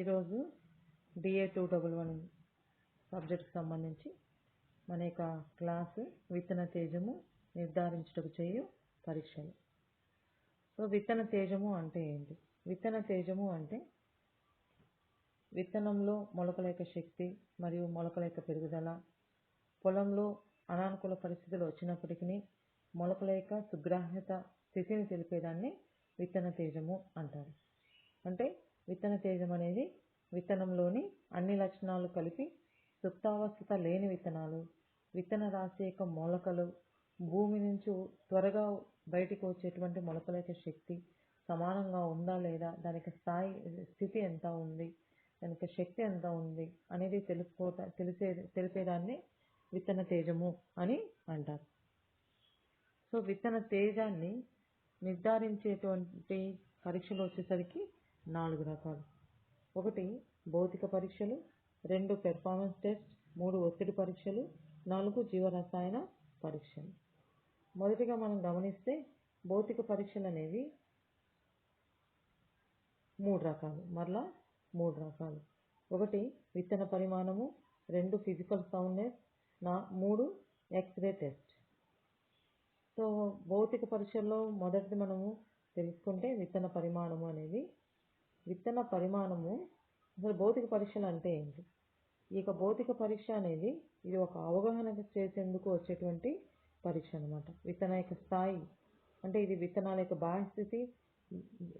ఈరోజు DA 211 సబ్జెక్ట్కి సంబంధించి మన యొక్క క్లాసు విత్తన తేజము నిర్ధారించుటకు చేయు పరీక్షలు. సో విత్తన తేజము అంటే ఏంటి? విత్తన తేజము అంటే విత్తనంలో మొలకల యొక్క శక్తి మరియు మొలకల యొక్క పెరుగుదల, పొలంలో అనానుకూల పరిస్థితులు వచ్చినప్పటికీ మొలకల యొక్క సుగ్రాహ్యత స్థితిని తెలిపేదాన్ని విత్తన తేజము అంటారు. అంటే విత్తన తేజం అనేది విత్తనంలోని అన్ని లక్షణాలు కలిపి సుప్తావస్థత లేని విత్తనాలు, విత్తన రాశి యొక్క మొలకలు, భూమి నుంచి త్వరగా బయటికి వచ్చేటువంటి మొలకల యొక్క శక్తి సమానంగా ఉందా లేదా, దానికి స్థితి ఎంత ఉంది, దానికి శక్తి ఎంత ఉంది అనేది తెలిపేదాన్ని విత్తన తేజము అని అంటారు. సో విత్తన తేజాన్ని నిర్ధారించేటువంటి పరీక్షలు వచ్చేసరికి 4 రకాలు. 1 భౌతిక పరీక్షలు, 2 పెర్ఫార్మెన్స్ టెస్ట్, 3 ఒత్తిడి పరీక్షలు, 4 జీవరసాయన పరీక్షలు. మొదటిగా మనం గమనిస్తే భౌతిక పరీక్షలు అనేవి 3 రకాలు. 1 విత్తన పరిమాణము, 2 physical soundness, 3 x-ray test. So భౌతిక పరీక్షల్లో మొదటిది మనము తెలుసుకుంటే విత్తన పరిమాణము అనేది. విత్తన పరిమాణము అసలు భౌతిక పరీక్షలు అంటే ఏంటి? ఈ యొక్క భౌతిక పరీక్ష అనేది ఇది ఒక అవగాహన చేసేందుకు వచ్చేటువంటి పరీక్ష అన్నమాట. విత్తన యొక్క స్థాయి అంటే ఇది విత్తనాల యొక్క బాహ్యస్థితి,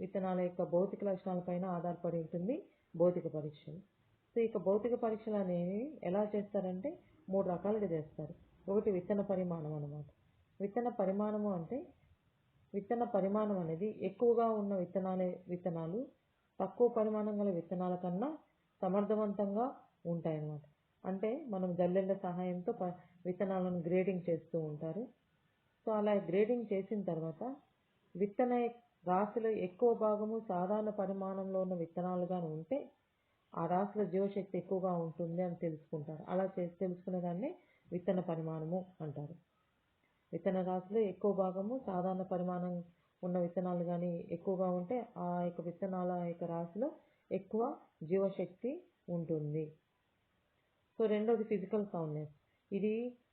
విత్తనాల యొక్క భౌతిక లక్షణాలపైన ఆధారపడి ఉంటుంది భౌతిక పరీక్షలు. సో ఈ భౌతిక పరీక్షలు అనేవి ఎలా చేస్తారంటే 3 రకాలుగా చేస్తారు. 1 విత్తన పరిమాణం అన్నమాట. విత్తన పరిమాణము అంటే విత్తన పరిమాణం అనేది ఎక్కువగా ఉన్న విత్తనాలు తక్కువ పరిమాణం గల విత్తనాల కన్నా సమర్థవంతంగా ఉంటాయన్నమాట. అంటే మనం జల్లెళ్ళ సహాయంతో విత్తనాలను గ్రేడింగ్ చేస్తూ ఉంటారు. సో అలా గ్రేడింగ్ చేసిన తర్వాత విత్తన రాశిలో ఎక్కువ భాగము సాధారణ పరిమాణంలో ఉన్న విత్తనాలుగా ఉంటే ఆ రాశిలో జీవశక్తి ఎక్కువగా ఉంటుంది అని తెలుసుకుంటారు. అలా తెలుసుకునేదాన్ని విత్తన పరిమాణము అంటారు. విత్తన రాశిలో ఎక్కువ భాగము సాధారణ పరిమాణం ఉన్న విత్తనాలు కానీ ఎక్కువగా ఉంటే ఆ యొక్క విత్తనాల యొక్క రాశిలో ఎక్కువ జీవశక్తి ఉంటుంది. సో 2వది ఫిజికల్ సౌండ్నెస్. ఇది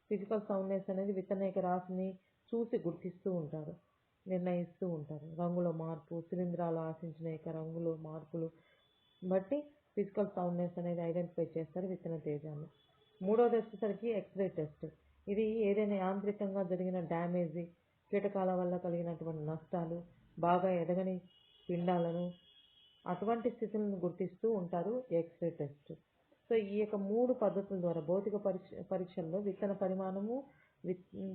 ఫిజికల్ సౌండ్నెస్ అనేది విత్తన యొక్క రాశిని చూసి గుర్తిస్తూ ఉంటారు, నిర్ణయిస్తూ ఉంటారు. రంగుల మార్పు, శిలీంధ్రాలు ఆశించిన యొక్క రంగులు మార్పులు బట్టి ఫిజికల్ సౌండ్నెస్ అనేది ఐడెంటిఫై చేస్తారు విత్తన తేజాన్ని. 3వది వచ్చేసరికి ఎక్స్రే టెస్ట్. ఇది ఏదైనా యాంత్రికంగా జరిగిన డ్యామేజీ, కీటకాల వల్ల కలిగినటువంటి నష్టాలు, బాగా ఎదగని పిండాలను అటువంటి స్థితులను గుర్తిస్తూ ఉంటారు ఎక్స్రే టెస్ట్. సో ఈ యొక్క 3 పద్ధతుల ద్వారా భౌతిక పరీక్షల్లో విత్తన పరిమాణము,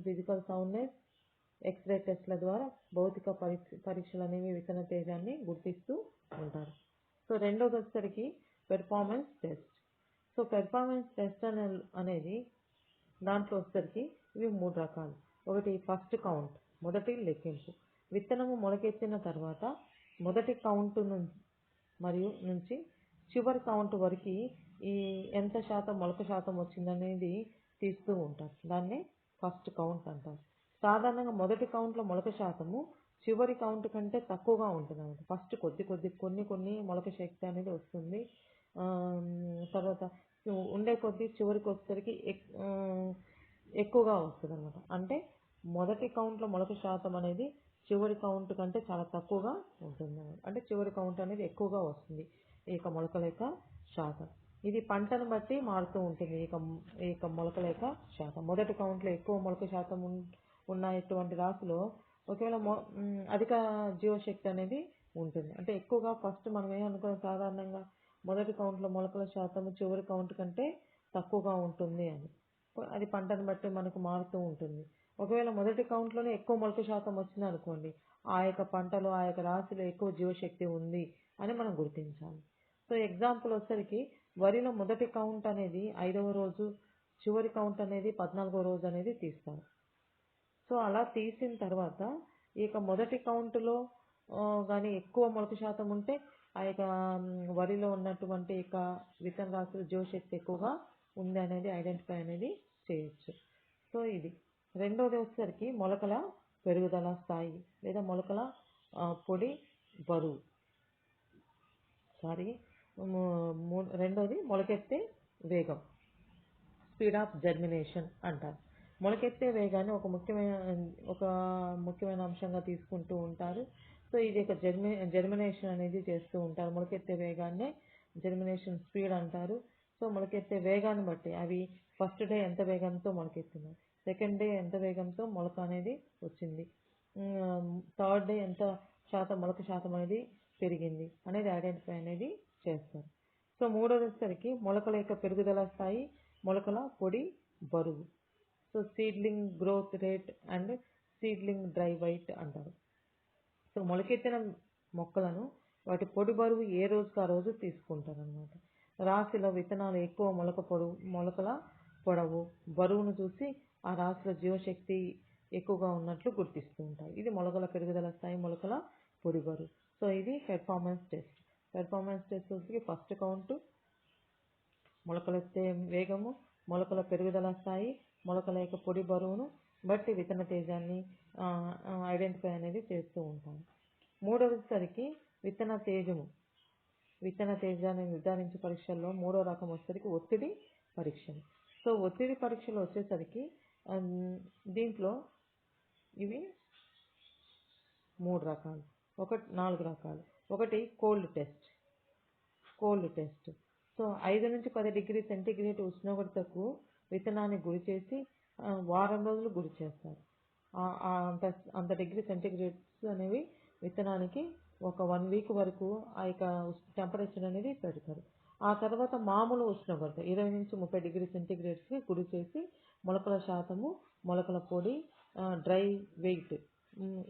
ఫిజికల్ సౌండ్నెస్, ఎక్స్రే టెస్ట్ల ద్వారా భౌతిక పరీక్షలు అనేవి విత్తన తేజాన్ని గుర్తిస్తూ ఉంటారు. సో 2వది వచ్చేసరికి performance test. So performance test అనేది దాంట్లో వచ్చేసరికి ఇవి 3 రకాలు. 1 ఫస్ట్ కౌంట్, మొదటి లెక్కింపు. విత్తనము మొలకెత్తిన తర్వాత మొదటి కౌంట్ నుంచి చివరి కౌంట్ వరకు ఈ ఎంత శాతం మొలక శాతం వచ్చిందనేది తీస్తూ ఉంటారు. దాన్నే ఫస్ట్ కౌంట్ అంటారు. సాధారణంగా మొదటి కౌంట్లో మొలక శాతము చివరి కౌంట్ కంటే తక్కువగా ఉంటుంది అన్నమాట. ఫస్ట్ కొన్ని మొలక శక్తి అనేది వస్తుంది. తర్వాత ఉండే కొద్దీ చివరికి వచ్చేసరికి ఎక్కువగా వస్తుంది అనమాట. అంటే మొదటి కౌంట్లో మొలక శాతం అనేది చివరి కౌంట్ కంటే చాలా తక్కువగా ఉంటుంది. అంటే చివరి కౌంట్ అనేది ఎక్కువగా వస్తుంది ఈ యొక్క మొలకల యొక్క శాతం. ఇది పంటను బట్టి మారుతూ ఉంటుంది ఈ యొక్క మొలకల యొక్క శాతం. మొదటి కౌంట్లో ఎక్కువ మొలక శాతం ఉన్నటువంటి రాశిలో ఒకవేళ అధిక జీవశక్తి అనేది ఉంటుంది. అంటే ఎక్కువగా ఫస్ట్ మనం ఏమనుకున్నాం, సాధారణంగా మొదటి కౌంట్లో మొలకల శాతం చివరి కౌంట్ కంటే తక్కువగా ఉంటుంది అని. అది పంటను బట్టి మనకు మారుతూ ఉంటుంది. ఒకవేళ మొదటి కౌంట్లోనే ఎక్కువ మొలక శాతం వచ్చింది అనుకోండి, ఆ యొక్క పంటలో ఆ యొక్క రాశిలో ఎక్కువ జీవశక్తి ఉంది అని మనం గుర్తించాలి. సో ఎగ్జాంపుల్ వచ్చేసరికి వరిలో మొదటి కౌంట్ అనేది 5వ రోజు, చివరి కౌంట్ అనేది 14వ రోజు అనేది తీస్తారు. సో అలా తీసిన తర్వాత ఈ యొక్క మొదటి కౌంట్లో కానీ ఎక్కువ మొలక శాతం ఉంటే ఆ యొక్క వరిలో ఉన్నటువంటి యొక్క విత్తన రాశిలో జీవశక్తి ఎక్కువగా ఉంది అనేది ఐడెంటిఫై అనేది చేయొచ్చు. సో ఇది 2వది వచ్చేసరికి మొలకల పెరుగుదల స్థాయి లేదా మొలకల పొడి బరువు. రెండోది మొలకెత్తే వేగం, స్పీడ్ ఆఫ్ జర్మినేషన్ అంటారు. మొలకెత్తే వేగాన్ని ఒక ముఖ్యమైన అంశంగా తీసుకుంటూ ఉంటారు. సో ఇది ఒక జర్మినేషన్ అనేది చేస్తూ ఉంటారు. మొలకెత్తే వేగాన్నే జర్మినేషన్ స్పీడ్ అంటారు. సో మొలకెత్తే వేగాన్ని బట్టి అవి ఫస్ట్ డే ఎంత వేగంతో మొలకెత్తినాయి, సెకండ్ డే ఎంత వేగంతో మొలక అనేది వచ్చింది, థర్డ్ డే ఎంత మొలక శాతం అనేది పెరిగింది అనేది ఐడెంటిఫై అనేది చేస్తారు. సో మూడోదరికి మొలకల యొక్క పెరుగుదల స్థాయి, మొలకల పొడి బరువు. So seedling growth rate and seedling dry weight అంటారు. సో మొలకెత్తిన మొక్కలను వాటి పొడి బరువు ఏ రోజుకి ఆ రోజు తీసుకుంటారు అనమాట. రాశిలో విత్తనాలు ఎక్కువ మొలకల పొడవు బరువును చూసి ఆ రాశిలో జీవశక్తి ఎక్కువగా ఉన్నట్లు గుర్తిస్తూ ఉంటారు. ఇది మొలకల పెరుగుదల స్థాయి, మొలకల పొడి బరువు. సో ఇది పెర్ఫార్మెన్స్ టెస్ట్. పెర్ఫార్మెన్స్ టెస్ట్ వచ్చి ఫస్ట్ కౌంట్, మొలకలెత్తే వేగము, మొలకల పెరుగుదల స్థాయి, మొలకల యొక్క పొడి బరువును బట్టి విత్తన తేజాన్ని ఐడెంటిఫై అనేది చేస్తూ ఉంటాము. మూడవసరికి విత్తన తేజము, విత్తన తేజాన్ని నిర్ధారించే పరీక్షల్లో మూడో రకం వచ్చేసరికి ఒత్తిడి పరీక్షలు. సో ఒత్తిడి పరీక్షలు వచ్చేసరికి దీంట్లో ఇవి 4 రకాలు. ఒకటి కోల్డ్ టెస్ట్. సో 5 నుంచి 10 డిగ్రీ సెంటీగ్రేడ్ ఉష్ణోగ్రతకు విత్తనాన్ని గురి చేసి వారం రోజులు గురి చేస్తారు. అంత డిగ్రీ సెంటీగ్రేడ్స్ అనేవి విత్తనానికి ఒక 1 వీక్ వరకు ఆ యొక్క టెంపరేచర్ అనేది పెడతారు. ఆ తర్వాత మామూలు ఉష్ణోగ్రత 20 నుంచి 30 డిగ్రీ సెంటీగ్రేడ్స్కి గురి చేసి మొలకల శాతము, మొలకల పొడి, డ్రై వెయిట్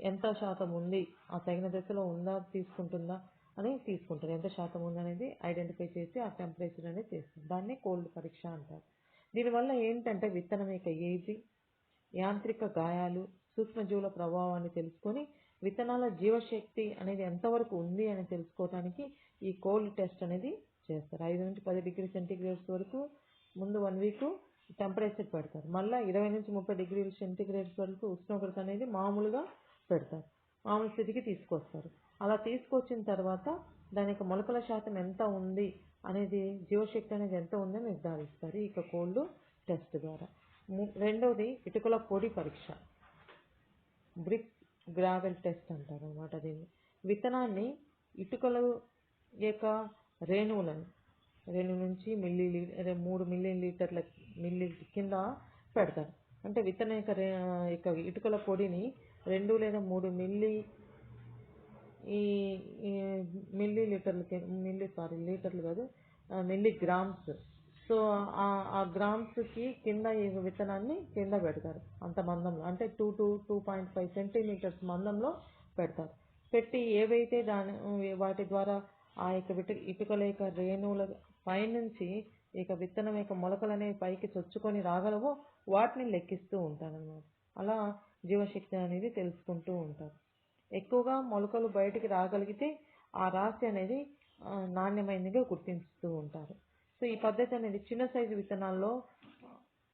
ఎంత శాతం ఉంది, ఆ తగిన దశలో ఉందా, తీసుకుంటుందా అని తీసుకుంటారు. ఎంత శాతం ఉందనేది ఐడెంటిఫై చేసి ఆ టెంపరేచర్ అనేది చేస్తారు. దాన్ని కోల్డ్ పరీక్ష అంటారు. దీనివల్ల ఏంటంటే విత్తనం యొక్క ఏజీ, యాంత్రిక గాయాలు, సూక్ష్మజీవుల ప్రభావాన్ని తెలుసుకొని విత్తనాల జీవశక్తి అనేది ఎంతవరకు ఉంది అని తెలుసుకోవడానికి ఈ కోల్డ్ టెస్ట్ అనేది చేస్తారు. 5 నుంచి 10 డిగ్రీ సెంటీగ్రేడ్స్ వరకు ముందు 1 వీక్ టెంపరేచర్ పెడతారు. మళ్ళీ 20 నుంచి 30 డిగ్రీల సెంటీగ్రేడ్స్ వరకు ఉష్ణోగ్రత అనేది మామూలుగా పెడతారు. మామూలు స్థితికి తీసుకొస్తారు. అలా తీసుకొచ్చిన తర్వాత దాని యొక్క మొలకల శాతం ఎంత ఉంది అనేది, జీవశక్తి అనేది ఎంత ఉందని నిర్ధారిస్తారు ఇక కోల్డ్ టెస్ట్ ద్వారా. రెండవది ఇటుకల పొడి పరీక్ష, బ్రిక్ గ్రావెల్ టెస్ట్ అంటారు అనమాట. దీన్ని విత్తనాన్ని ఇటుకల యొక్క రేణువులను 2 నుంచి 3 మిల్లీ కింద పెడతారు. అంటే విత్తనం యొక్క ఇటుకల పొడిని 2 లేదా 3 మిల్లీగ్రామ్స్. సో ఆ గ్రామ్స్కి కింద ఈ విత్తనాన్ని కింద పెడతారు. అంత మందంలో, అంటే 2 to 2.5 సెంటీమీటర్స్ మందంలో పెడతారు. పెట్టి ఏవైతే వాటి ద్వారా ఆ యొక్క ఇటుకల యొక్క రేణువుల పైనుంచి ఇక విత్తనం యొక్క మొలకలు అనేవి పైకి చొచ్చుకొని రాగలవో వాటిని లెక్కిస్తూ ఉంటారన్నమాట. అలా జీవశక్తి అనేది తెలుసుకుంటూ ఉంటారు. ఎక్కువగా మొలకలు బయటికి రాగలిగితే ఆ రాశి అనేది నాణ్యమైనదిగా గుర్తిస్తూ ఉంటారు. సో ఈ పద్ధతి అనేది చిన్న సైజు విత్తనాల్లో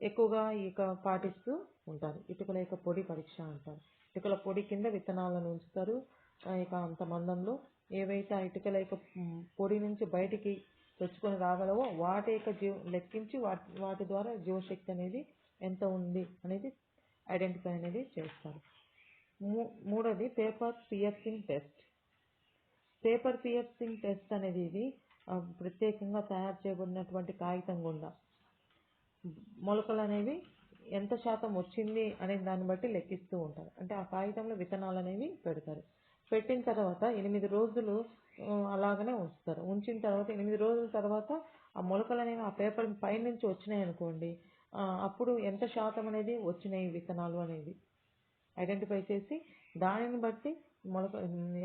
ఎక్కువగా పాటిస్తూ ఉంటారు. ఇటుకల యొక్క పొడి పరీక్ష అంటారు. ఇటుకల పొడి కింద విత్తనాలను ఉంచుతారు. అంత మందంలో ఏవైతే ఆ ఇటుకల యొక్క పొడి నుంచి బయటికి తెచ్చుకొని రాగలవో వాటి యొక్క లెక్కించి వాటి ద్వారా జీవశక్తి అనేది ఎంత ఉంది అనేది ఐడెంటిఫై అనేది చేస్తారు. మూడోది paper piercing test. Paper piercing test అనేది ఇది ప్రత్యేకంగా తయారు చేయబడినటువంటి కాగితం గుండా మొలకలు అనేవి ఎంత శాతం వచ్చింది అనే దాన్ని బట్టి లెక్కిస్తూ ఉంటారు. అంటే ఆ కాగితంలో విత్తనాలు అనేవి పెడతారు. పెట్టిన తర్వాత 8 రోజులు అలాగనే ఉంచుతారు. ఉంచిన తర్వాత 8 రోజుల తర్వాత ఆ మొలకలు అనేవి ఆ పేపర్ పైనుంచి వచ్చినాయి అనుకోండి, అప్పుడు ఎంత శాతం అనేది వచ్చినాయి విత్తనాలు అనేది ఐడెంటిఫై చేసి దానిని బట్టి మొలక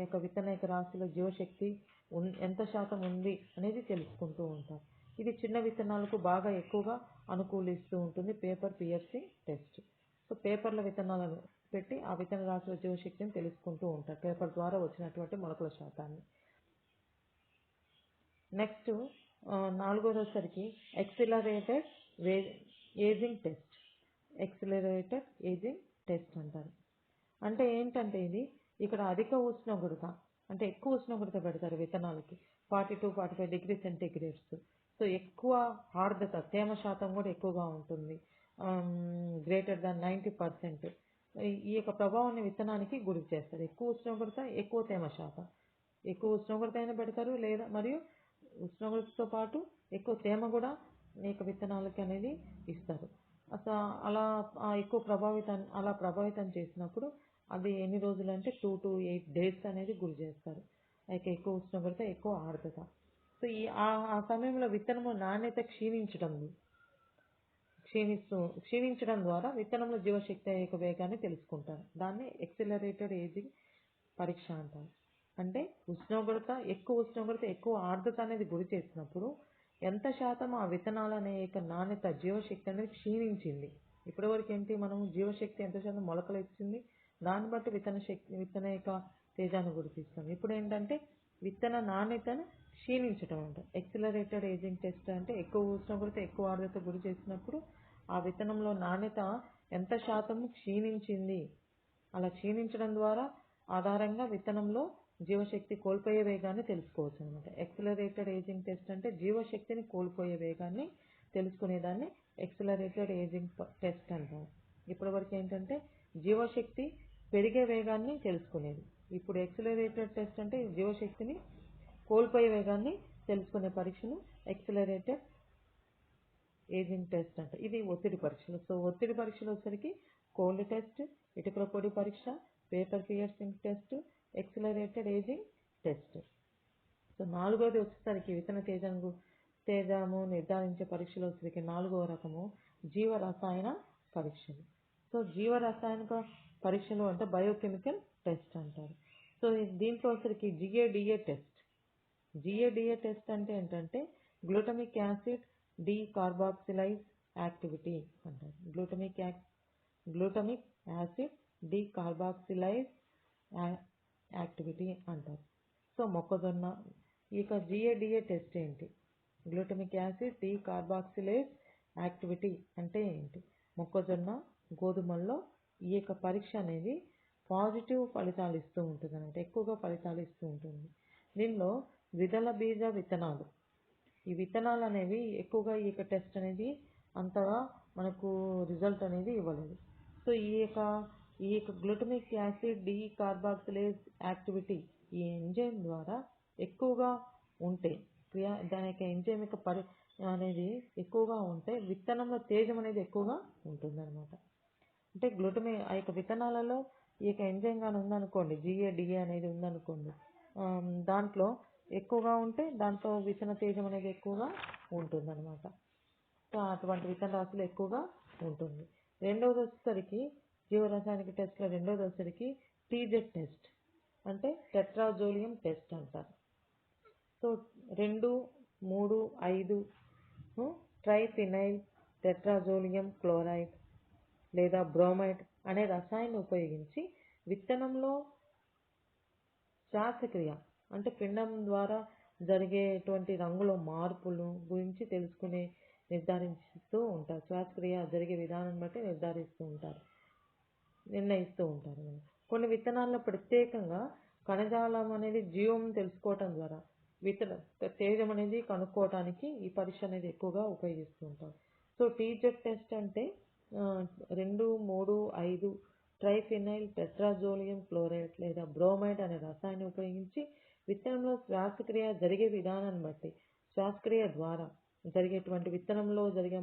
యొక్క విత్తన యొక్క రాశిలో జీవశక్తి ఎంత శాతం ఉంది అనేది తెలుసుకుంటూ ఉంటారు. ఇది చిన్న విత్తనాలకు బాగా ఎక్కువగా అనుకూలిస్తూ ఉంటుంది పేపర్ పియర్సింగ్ టెస్ట్. సో పేపర్ల విత్తనాలను పెట్టి ఆ విత్తన రాశిలో జీవశక్తిని తెలుసుకుంటూ ఉంటారు, పేపర్ ద్వారా వచ్చినటువంటి మొలకల శాతాన్ని. నెక్స్ట్ నాలుగోదసరికి ఎక్సిలరేటెడ్ ఏజింగ్ టెస్ట్ అంటారు. అంటే ఏంటంటే ఇది ఇక్కడ అధిక ఉష్ణోగ్రత, అంటే ఎక్కువ ఉష్ణోగ్రత పెడతారు విత్తనాలకి. 42-45 డిగ్రీ సెంటీగ్రేడ్స్. సో ఎక్కువ ఆర్ద్రత, తేమ శాతం కూడా ఎక్కువగా ఉంటుంది, గ్రేటర్ దాన్ 90%. ఈ యొక్క ప్రభావాన్ని విత్తనానికి గురి చేస్తారు. ఎక్కువ ఉష్ణోగ్రత, ఎక్కువ తేమ శాతం. ఎక్కువ ఉష్ణోగ్రత అయినా పెడతారు, లేదా మరియు ఉష్ణోగ్రతతో పాటు ఎక్కువ తేమ కూడా ఈ యొక్క విత్తనాలకి అనేది ఇస్తారు. అసలు ఎక్కువ ప్రభావితం చేసినప్పుడు అది ఎన్ని రోజులు అంటే 2 to 8 days అనేది గురి చేస్తారు. ఎక్కువ ఉష్ణోగ్రత, ఎక్కువ ఆర్ద్రత. సో ఆ సమయంలో విత్తనము నాణ్యత క్షీణించడం ద్వారా విత్తనంలో జీవశక్తి యొక్క వేగాన్ని తెలుసుకుంటారు. దాన్ని ఎక్సిలరేటెడ్ ఏజింగ్ పరీక్ష అంటారు. అంటే ఎక్కువ ఉష్ణోగ్రత, ఎక్కువ ఆర్ద్రత అనేది గురి చేసినప్పుడు ఎంత శాతం ఆ విత్తనాల యొక్క నాణ్యత, జీవశక్తి అనేది క్షీణించింది. ఇప్పటివరకు ఏంటి, మనం జీవశక్తి ఎంత శాతం మొలకలు ఇచ్చింది, దాన్ని బట్టి విత్తన యొక్క తేజాన్ని గుర్తిస్తాం. ఇప్పుడు ఏంటంటే విత్తన నాణ్యతను క్షీణించడం అంట. ఎక్సిలరేటెడ్ ఏజింగ్ టెస్ట్ అంటే ఎక్కువ ఉష్ణోగ్రత, ఎక్కువ ఆర్ద్రత గురి చేసినప్పుడు ఆ విత్తనంలో నాణ్యత ఎంత శాతం క్షీణించింది. అలా క్షీణించడం ద్వారా ఆధారంగా విత్తనంలో జీవశక్తి కోల్పోయే వేగాన్ని తెలుసుకోవచ్చు అనమాట. ఎక్సిలరేటెడ్ ఏజింగ్ టెస్ట్ అంటే జీవశక్తిని కోల్పోయే వేగాన్ని తెలుసుకునేదాన్ని ఎక్సిలరేటెడ్ ఏజింగ్ టెస్ట్ అంటారు. ఇప్పటి వరకు ఏంటంటే జీవశక్తి పెరిగే వేగాన్ని తెలుసుకునేది. ఇప్పుడు ఎక్సిలరేటెడ్ టెస్ట్ అంటే జీవశక్తిని కోల్పోయే వేగాన్ని తెలుసుకునే పరీక్షను ఎక్సిలరేటెడ్ ఏజింగ్ టెస్ట్ అంట. ఇది ఒత్తిడి పరీక్షలు. సో ఒత్తిడి పరీక్షలు వచ్చేసరికి కోల్డ్ టెస్ట్, ఇటుకల పొడి పరీక్ష, paper piercing test, accelerated ageing test. So నాలుగోది వచ్చేసరికి విత్తన తేజము నిర్ధారించే పరీక్షలు వచ్చేసరికి 4వ రకము జీవరసాయన పరీక్షలు. సో జీవరసాయనిక పరీక్షలు అంటే బయోకెమికల్ టెస్ట్ అంటారు. సో దీంట్లో వచ్చేసరికి GADA టెస్ట్. GADA టెస్ట్ అంటే ఏంటంటే గ్లూటమిక్ యాసిడ్ డీకార్బాక్సిలైజ్ యాక్టివిటీ అంటారు. గ్లూటమిక్ యాసిడ్ డీకార్బాక్సిలైజ్ యాక్టివిటీ అంటారు. సో మొక్కజొన్న ఈ యొక్క GADA టెస్ట్ ఏంటి, గ్లూటమిక్ యాసిడ్ డీకార్బాక్సిలేజ్ యాక్టివిటీ అంటే ఏంటి, మొక్కజొన్న, గోధుమల్లో ఈ యొక్క పరీక్ష అనేది పాజిటివ్ ఫలితాలు ఇస్తూ ఉంటుంది అంటే ఎక్కువగా ఫలితాలు ఇస్తూ ఉంటుంది. దీనిలో ద్విదళ బీజ విత్తనాలు, ఈ విత్తనాలు అనేవి ఎక్కువగా ఈ యొక్క టెస్ట్ అనేది అంతగా మనకు రిజల్ట్ అనేది ఇవ్వలేదు. సో ఈ యొక్క గ్లూటమిక్ యాసిడ్ డీకార్బాక్సిలేజ్ యాక్టివిటీ ఈ ఎంజైమ్ ద్వారా ఎక్కువగా ఉంటే, దాని యొక్క ఎంజైమ్ యొక్క అనేది ఎక్కువగా ఉంటే విత్తనంలో తేజం అనేది ఎక్కువగా ఉంటుంది అనమాట. అంటే ఆ యొక్క విత్తనాలలో ఈ యొక్క ఎంజైమ్ కానీ ఉందనుకోండి, GADA అనేది ఉందనుకోండి, దాంట్లో ఎక్కువగా ఉంటే దాంట్లో విత్తన తేజం అనేది ఎక్కువగా ఉంటుంది అనమాట. సో అటువంటి విత్తన రాశులు ఎక్కువగా ఉంటుంది. రెండవది వచ్చేసరికి జీవరసాయనిక టెస్ట్లో రెండవది వచ్చేసరికి TZ టెస్ట్ అంటే టెట్రాజోలియం టెస్ట్ అంటారు. సో 2, 3, 5 ట్రైఫినైల్ టెట్రాజోలియం క్లోరైడ్ లేదా బ్రోమైడ్ అనే రసాయనం ఉపయోగించి విత్తనంలో శ్వాసక్రియ అంటే పిండం ద్వారా జరిగేటువంటి రంగులో మార్పులు గురించి నిర్ధారిస్తూ ఉంటారు. శ్వాసక్రియ జరిగే విధానం బట్టి నిర్ణయిస్తూ ఉంటారు. కొన్ని విత్తనాల్లో ప్రత్యేకంగా కణజాలం అనేది జీవం తెలుసుకోవటం ద్వారా విత్తన తేజం అనేది కనుక్కోవటానికి ఈ పరీక్ష అనేది ఎక్కువగా ఉపయోగిస్తూ ఉంటారు. సో TZ టెస్ట్ అంటే 2, 3, 5 ట్రైఫినైల్ టెట్రాజోలియం క్లోరైడ్ లేదా బ్రోమైడ్ అనే రసాయనం ఉపయోగించి విత్తనంలో శ్వాసక్రియ జరిగే విధానాన్ని బట్టి శ్వాసక్రియ ద్వారా జరిగేటువంటి విత్తనంలో జరిగే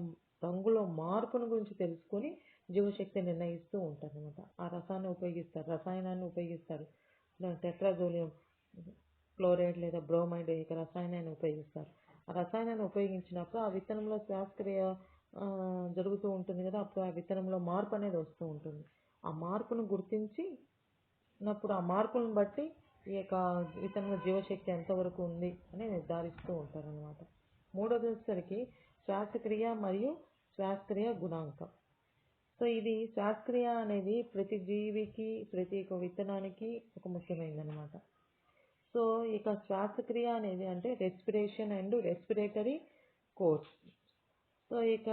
రంగులో మార్పును గురించి తెలుసుకొని జీవశక్తి నిర్ణయిస్తూ ఉంటారు అనమాట. ఆ రసాయనాన్ని ఉపయోగిస్తారు. టెట్రాజోలియం క్లోరైడ్ లేదా బ్రోమైడ్ యొక్క రసాయనాన్ని ఉపయోగిస్తారు. ఆ రసాయనాన్ని ఉపయోగించినప్పుడు ఆ విత్తనంలో శ్వాసక్రియ జరుగుతూ ఉంటుంది కదా, అప్పుడు ఆ విత్తనంలో మార్పు అనేది వస్తూ ఉంటుంది. ఆ మార్పును గుర్తించినప్పుడు ఆ మార్పులను బట్టి ఈ యొక్క విత్తనంలో జీవశక్తి ఎంతవరకు ఉంది అని నిర్ధారిస్తూ ఉంటారు అనమాట. మూడోది వచ్చేసరికి శ్వాసక్రియ మరియు శ్వాసక్రియ గుణాంకం. సో ఇది శ్వాసక్రియ అనేది ప్రతి జీవికి, ప్రతి ఒక్క విత్తనానికి ఒక ముఖ్యమైనది అనమాట. సో ఇక శ్వాసక్రియ అనేది అంటే respiration and respiratory course. So ఇక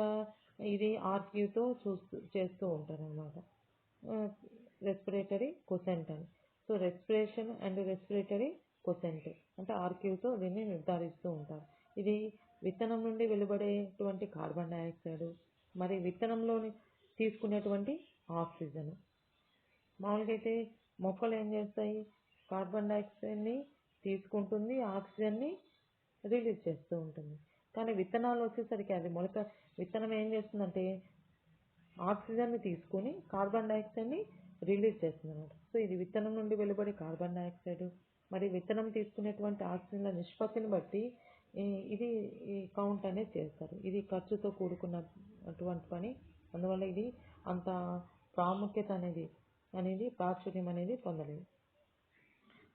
ఇది RQతో చేస్తూ ఉంటారు అనమాట, రెస్పిరేటరీ కొసెంట్ అని. సో రెస్పిరేషన్ అండ్ రెస్పిరేటరీ కొసెంట్ అంటే ఆర్క్యూతో దీన్ని నిర్ధారిస్తూ ఉంటారు. ఇది విత్తనం నుండి వెలువడేటువంటి కార్బన్ డైఆక్సైడ్ మరి విత్తనంలోని తీసుకునేటువంటి ఆక్సిజన్. మామూలుగా అయితే మొక్కలు ఏం చేస్తాయి, కార్బన్ డైఆక్సైడ్ని తీసుకుంటుంది, ఆక్సిజన్ని రిలీజ్ చేస్తూ ఉంటుంది. కానీ విత్తనాలు వచ్చేసరికి అది విత్తనం ఏం చేస్తుందంటే ఆక్సిజన్ని తీసుకుని కార్బన్ డైఆక్సైడ్ని రిలీజ్ చేస్తుంది అన్నమాట. సో ఇది విత్తనం నుండి వెలువడే కార్బన్ డైఆక్సైడ్ మరి విత్తనం తీసుకునేటువంటి ఆక్సిజన్ల నిష్పత్తిని బట్టి ఇది ఈ కౌంట్ అనేది చేస్తారు. ఇది ఖర్చుతో కూడుకున్నటువంటి పని. అందువల్ల ఇది అంత ప్రాముఖ్యత అనేది ప్రాచుర్యం అనేది పొందలేదు.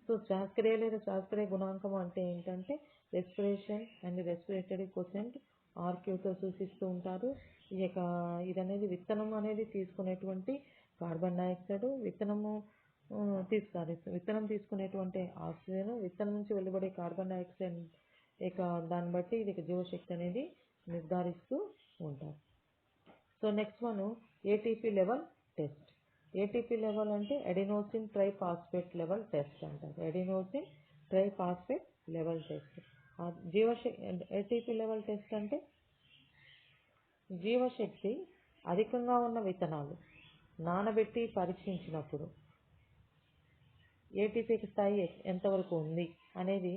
సో శ్వాసక్రియ లేదా శ్వాసక్రియ గుణాంకం అంటే ఏంటంటే రెస్పిరేషన్ అండ్ రెస్పిరేటరీ కొసెంట్ ఆర్క్యూతో సూచిస్తూ ఉంటారు. ఇది విత్తనం అనేది తీసుకునేటువంటి కార్బన్ డైఆక్సైడ్, విత్తనం తీసుకునేటువంటి ఆక్సిజన్, విత్తనం నుంచి వెలువడే కార్బన్ డైఆక్సైడ్ దాన్ని బట్టి ఇది జీవశక్తి అనేది నిర్ధారిస్తూ ఉంటారు. So next one ATP level test. ATP level అంటే అడెనోసిన్ ట్రైఫాస్ఫేట్ లెవెల్ టెస్ట్ అంటారు. Adenosine triphosphate level test. ATP level test అంటే జీవశక్తి అధికంగా ఉన్న విత్తనాలు నానబెట్టి పరీక్షించినప్పుడు ఏటీపీ స్థాయి ఎంతవరకు ఉంది అనేది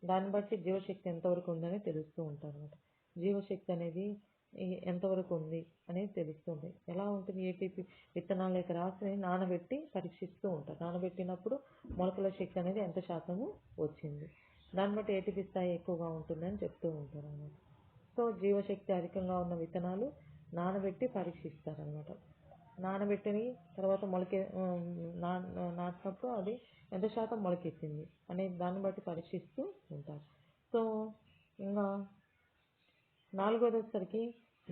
దాన్ని బట్టి జీవశక్తి ఎంతవరకు ఉందని తెలుస్తూ ఉంటారు అన్నమాట. జీవశక్తి అనేది ఎంతవరకు ఉంది అనేది తెలుస్తుంది. ఎలా ఉంటుంది, ఏటీపీ విత్తనాల యొక్క రాశిని నానబెట్టి పరీక్షిస్తూ ఉంటారు. నానబెట్టినప్పుడు మొలకల శక్తి అనేది ఎంత శాతము వచ్చింది, దాన్ని బట్టి ఏటీపీ స్థాయి ఎక్కువగా ఉంటుందని చెప్తూ ఉంటారు అన్నమాట. సో జీవశక్తి అధికంగా ఉన్న విత్తనాలు నానబెట్టి పరీక్షిస్తారనమాట. నానబెట్టిన తర్వాత నాటినప్పుడు అది ఎంత శాతం మొలకెత్తింది అనే దాన్ని బట్టి పరీక్షిస్తూ ఉంటారు. సో ఇంకా నాలుగోది వచ్చేసరికి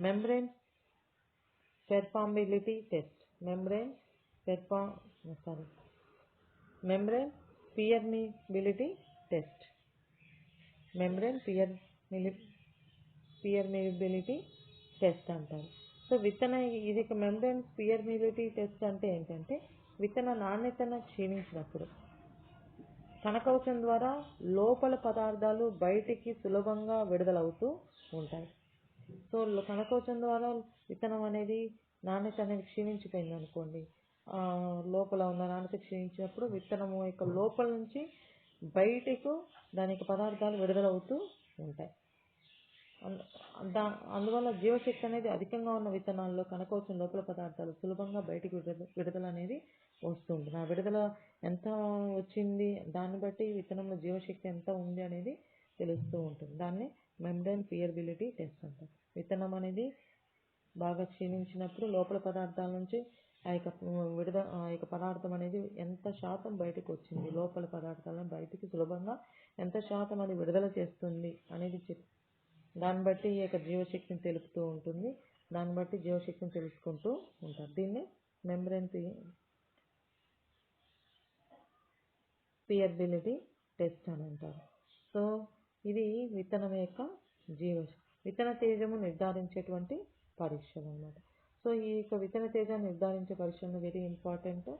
membrane permeability test. Membrane permeability test. Permeability test అంటారు. సో ఇది మెంబ్రేన్ పియర్మిబిలిటీ టెస్ట్ అంటే ఏంటంటే విత్తన నాణ్యతను క్షీణించినప్పుడు కణకవచం ద్వారా లోపల పదార్థాలు బయటికి సులభంగా విడుదలవుతూ ఉంటాయి. సో కణకవచం ద్వారా విత్తనం అనేది నాణ్యత అనేది క్షీణించిపోయింది అనుకోండి, లోపల ఉన్న నాణ్యత క్షీణించినప్పుడు విత్తనము యొక్క లోపల నుంచి బయటకు దాని యొక్క పదార్థాలు విడుదలవుతూ ఉంటాయి. అందువల్ల జీవశక్తి అనేది అధికంగా ఉన్న విత్తనాల్లో కణకవచం లోపల పదార్థాలు సులభంగా బయటకు విడుదల అనేది వస్తుంది. ఆ విడుదల ఎంత వచ్చింది దాన్ని బట్టి విత్తనంలో జీవశక్తి ఎంత ఉంది అనేది తెలుస్తూ ఉంటుంది. దాన్ని మెంబ్రేన్ పియర్మిబిలిటీ టెస్ట్ అంటారు. విత్తనం అనేది బాగా క్షీణించినప్పుడు లోపల పదార్థాల నుంచి ఆ యొక్క పదార్థం అనేది ఎంత శాతం బయటకు వచ్చింది, లోపల పదార్థాలను బయటికి సులభంగా ఎంత శాతం అది విడుదల చేస్తుంది అనేది దాన్ని బట్టి ఈ యొక్క జీవశక్తిని తెలుపుతూ ఉంటుంది. దాన్ని బట్టి జీవశక్తిని తెలుసుకుంటూ ఉంటారు. దీన్ని మెంబ్రేన్ పియర్మిబిలిటీ టెస్ట్ అని అంటారు. సో ఇది విత్తనం యొక్క విత్తన తేజము నిర్ధారించేటువంటి పరీక్షలు అన్నమాట. సో ఈ యొక్క విత్తన తేజాన్ని నిర్ధారించే పరీక్షలు వెరీ ఇంపార్టెంట్.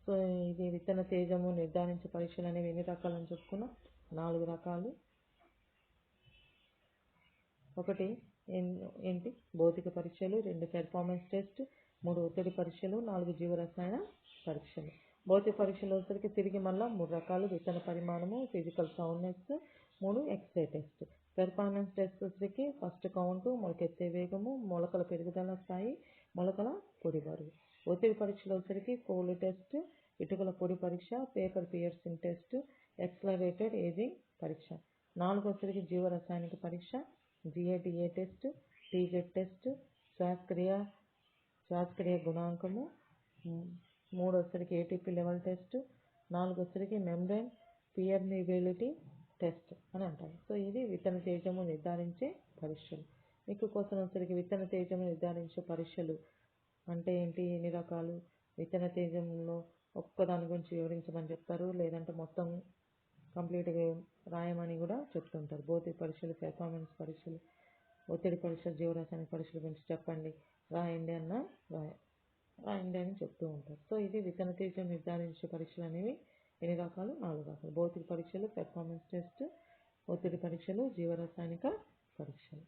సో ఇది విత్తన తేజము నిర్ధారించే పరీక్షలు అనేవి ఎన్ని రకాలని చెప్పుకున్నాం, 4 రకాలు. ఒకటి ఏంటి, భౌతిక పరీక్షలు, 2 పెర్ఫార్మెన్స్ టెస్ట్, 3 ఒత్తిడి పరీక్షలు, 4 జీవరసాయన పరీక్షలు. భౌతిక పరీక్షలు వచ్చరికి తిరిగి మళ్ళీ 3 రకాలు, విత్తన పరిమాణము, physical soundness, 3 x-ray test. Performance test వచ్చరికి ఫస్ట్ కౌంట్, మొలకెత్తే వేగము, మొలకల పెరుగుదల స్థాయి, మొలకల పొడి బరువు. ఒత్తిడి పరీక్షలు వచ్చరికి కోల్ టెస్ట్, ఇటుకల పొడి పరీక్ష, పేపర్ పియర్సింగ్ టెస్ట్, ఎక్సలరేటెడ్ ఏజింగ్ పరీక్ష. 4 వచ్చరికి జీవరసాయనిక పరీక్ష, GATA టెస్ట్, TZ టెస్ట్, శ్వాసక్రియ గుణాంకము, 3 వచ్చరికి ఏటీపీ లెవెల్ టెస్ట్, 4 వచ్చరికి మెంబ్రేన్ పియర్మిబిలిటీ టెస్ట్ అని అంటారు. సో ఇది విత్తన తేజము నిర్ధారించే పరీక్షలు. మీకు క్వశ్చన్ వచ్చరికి విత్తన తేజము నిర్ధారించే పరీక్షలు అంటే ఏంటి, ఎన్ని రకాలు, విత్తన తేజంలో ఒక్కదాని గురించి వివరించమని చెప్తారు, లేదంటే మొత్తం కంప్లీట్గా రాయమని కూడా చెప్తుంటారు. భౌతిక పరీక్షలు, పెర్ఫార్మెన్స్ పరీక్షలు, ఒత్తిడి పరీక్షలు, జీవరసాయనిక పరీక్షల గురించి చెప్పండి, రాయండి అని చెప్తూ ఉంటారు. సో ఇది విత్తన తేజం నిర్ధారించే పరీక్షలు అనేవి ఎన్ని రకాలు? 4 రకాలు. భౌతిక పరీక్షలు, పెర్ఫార్మెన్స్ టెస్ట్, ఒత్తిడి పరీక్షలు, జీవరసాయనిక పరీక్షలు.